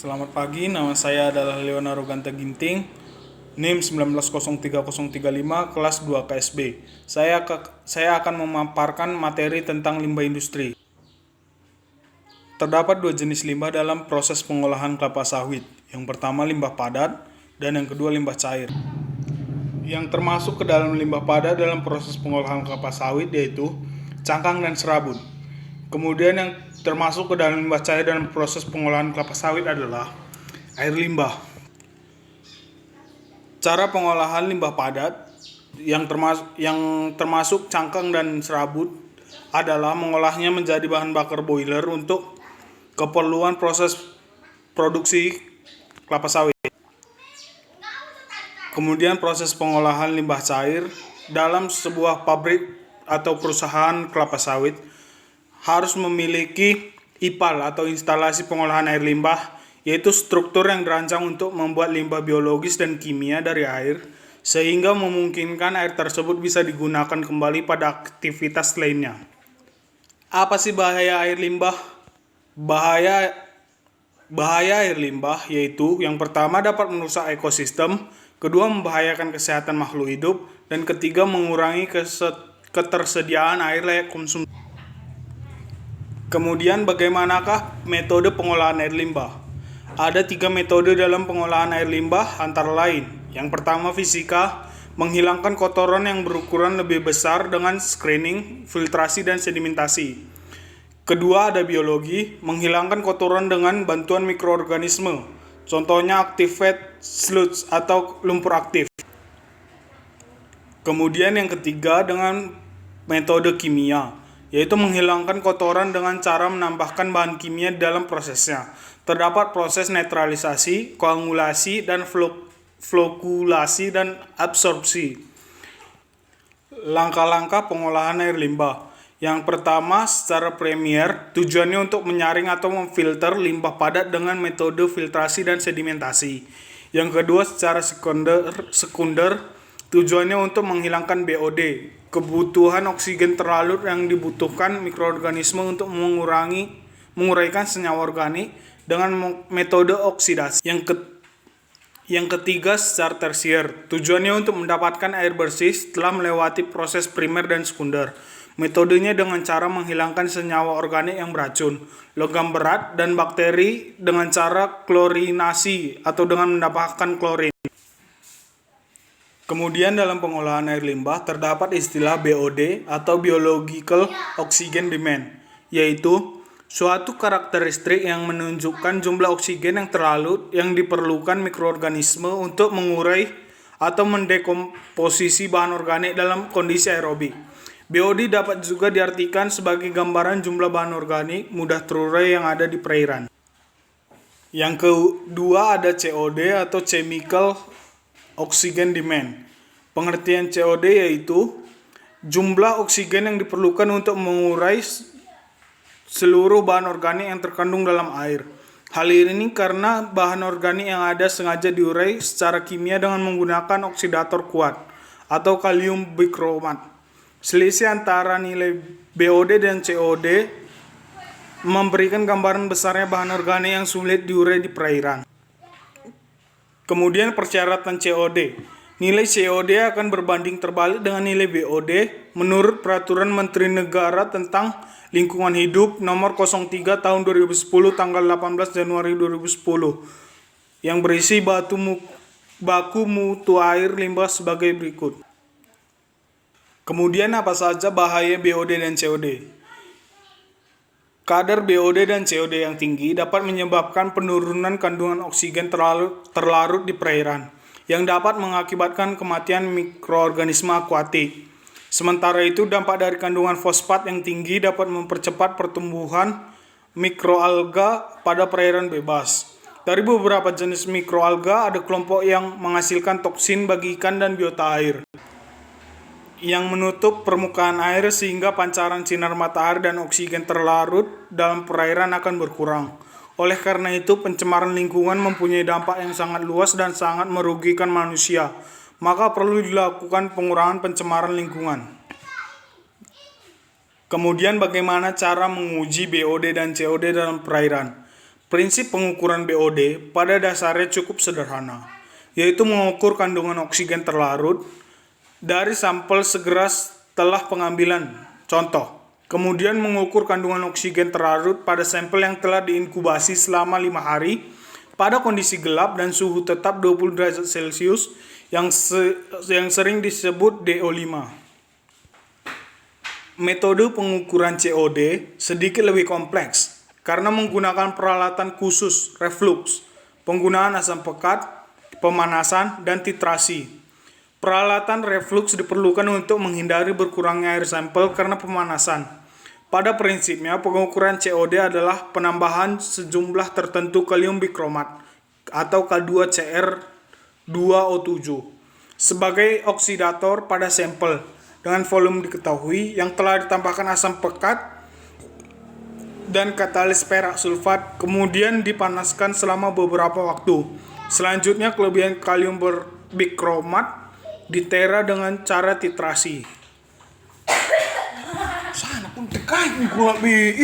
Selamat pagi, nama saya adalah Leonardo Ganta Ginting, NIM 190335, kelas 2 KSB. Saya akan memaparkan materi tentang limbah industri. Terdapat dua jenis limbah dalam proses pengolahan kelapa sawit. Yang pertama limbah padat dan yang kedua limbah cair. Yang termasuk ke dalam limbah padat dalam proses pengolahan kelapa sawit yaitu cangkang dan serabut. Kemudian yang termasuk ke dalam limbah cair dalam proses pengolahan kelapa sawit adalah air limbah. Cara pengolahan limbah padat yang termasuk cangkang dan serabut adalah mengolahnya menjadi bahan bakar boiler untuk keperluan proses produksi kelapa sawit. Kemudian proses pengolahan limbah cair dalam sebuah pabrik atau perusahaan kelapa sawit harus memiliki IPAL atau instalasi pengolahan air limbah, yaitu struktur yang dirancang untuk membuat limbah biologis dan kimia dari air sehingga memungkinkan air tersebut bisa digunakan kembali pada aktivitas lainnya. Apa sih bahaya air limbah? Bahaya air limbah yaitu yang pertama dapat merusak ekosistem, kedua membahayakan kesehatan makhluk hidup, dan ketiga mengurangi ketersediaan air layak konsumsi. Kemudian bagaimanakah metode pengolahan air limbah? Ada 3 metode dalam pengolahan air limbah antara lain. Yang pertama fisika, menghilangkan kotoran yang berukuran lebih besar dengan screening, filtrasi, dan sedimentasi. Kedua ada biologi, menghilangkan kotoran dengan bantuan mikroorganisme. Contohnya activated sludge atau lumpur aktif. Kemudian yang ketiga dengan metode kimia, yaitu menghilangkan kotoran dengan cara menambahkan bahan kimia dalam prosesnya. Terdapat proses netralisasi, koagulasi, dan flokulasi dan absorpsi. Langkah-langkah pengolahan air limbah. Yang pertama, secara premier, tujuannya untuk menyaring atau memfilter limbah padat dengan metode filtrasi dan sedimentasi. Yang kedua, secara sekunder, tujuannya untuk menghilangkan BOD, kebutuhan oksigen terlarut yang dibutuhkan mikroorganisme untuk menguraikan senyawa organik dengan metode oksidasi. Yang ketiga secara tersier, tujuannya untuk mendapatkan air bersih setelah melewati proses primer dan sekunder. Metodenya dengan cara menghilangkan senyawa organik yang beracun, logam berat, dan bakteri dengan cara klorinasi atau dengan menambahkan klorin. Kemudian dalam pengolahan air limbah terdapat istilah BOD atau Biological Oxygen Demand, yaitu suatu karakteristik yang menunjukkan jumlah oksigen yang terlarut yang diperlukan mikroorganisme untuk mengurai atau mendekomposisi bahan organik dalam kondisi aerobik. BOD dapat juga diartikan sebagai gambaran jumlah bahan organik mudah terurai yang ada di perairan. Yang kedua ada COD atau Chemical Oxygen Demand. Pengertian COD yaitu jumlah oksigen yang diperlukan untuk mengurai seluruh bahan organik yang terkandung dalam air. Hal ini karena bahan organik yang ada sengaja diurai secara kimia dengan menggunakan oksidator kuat atau kalium bikromat. Selisih antara nilai BOD dan COD memberikan gambaran besarnya bahan organik yang sulit diurai di perairan. Kemudian persyaratan COD. Nilai COD akan berbanding terbalik dengan nilai BOD menurut Peraturan Menteri Negara tentang Lingkungan Hidup Nomor 03 Tahun 2010 tanggal 18 Januari 2010 yang berisi baku mutu air limbah sebagai berikut. Kemudian apa saja bahaya BOD dan COD? Kadar BOD dan COD yang tinggi dapat menyebabkan penurunan kandungan oksigen terlarut di perairan, yang dapat mengakibatkan kematian mikroorganisme akuatik. Sementara itu, dampak dari kandungan fosfat yang tinggi dapat mempercepat pertumbuhan mikroalga pada perairan bebas. Dari beberapa jenis mikroalga, ada kelompok yang menghasilkan toksin bagi ikan dan biota air, yang menutup permukaan air sehingga pancaran sinar matahari dan oksigen terlarut dalam perairan akan berkurang. Oleh karena itu, pencemaran lingkungan mempunyai dampak yang sangat luas dan sangat merugikan manusia. Maka perlu dilakukan pengurangan pencemaran lingkungan. Kemudian bagaimana cara menguji BOD dan COD dalam perairan? Prinsip pengukuran BOD pada dasarnya cukup sederhana, yaitu mengukur kandungan oksigen terlarut dari sampel segera setelah pengambilan. Contoh, kemudian mengukur kandungan oksigen terlarut pada sampel yang telah diinkubasi selama 5 hari pada kondisi gelap dan suhu tetap 20 derajat Celcius yang sering disebut DO5. Metode pengukuran COD sedikit lebih kompleks karena menggunakan peralatan khusus reflux, penggunaan asam pekat, pemanasan, dan titrasi. Peralatan reflux diperlukan untuk menghindari berkurangnya air sampel karena pemanasan. Pada prinsipnya, pengukuran COD adalah penambahan sejumlah tertentu kalium bikromat atau K2Cr2O7 sebagai oksidator pada sampel dengan volume diketahui yang telah ditambahkan asam pekat dan katalis perak sulfat, kemudian dipanaskan selama beberapa waktu. Selanjutnya, kelebihan kalium bikromat ditera dengan cara titrasi. Sana pun tekan gua bi.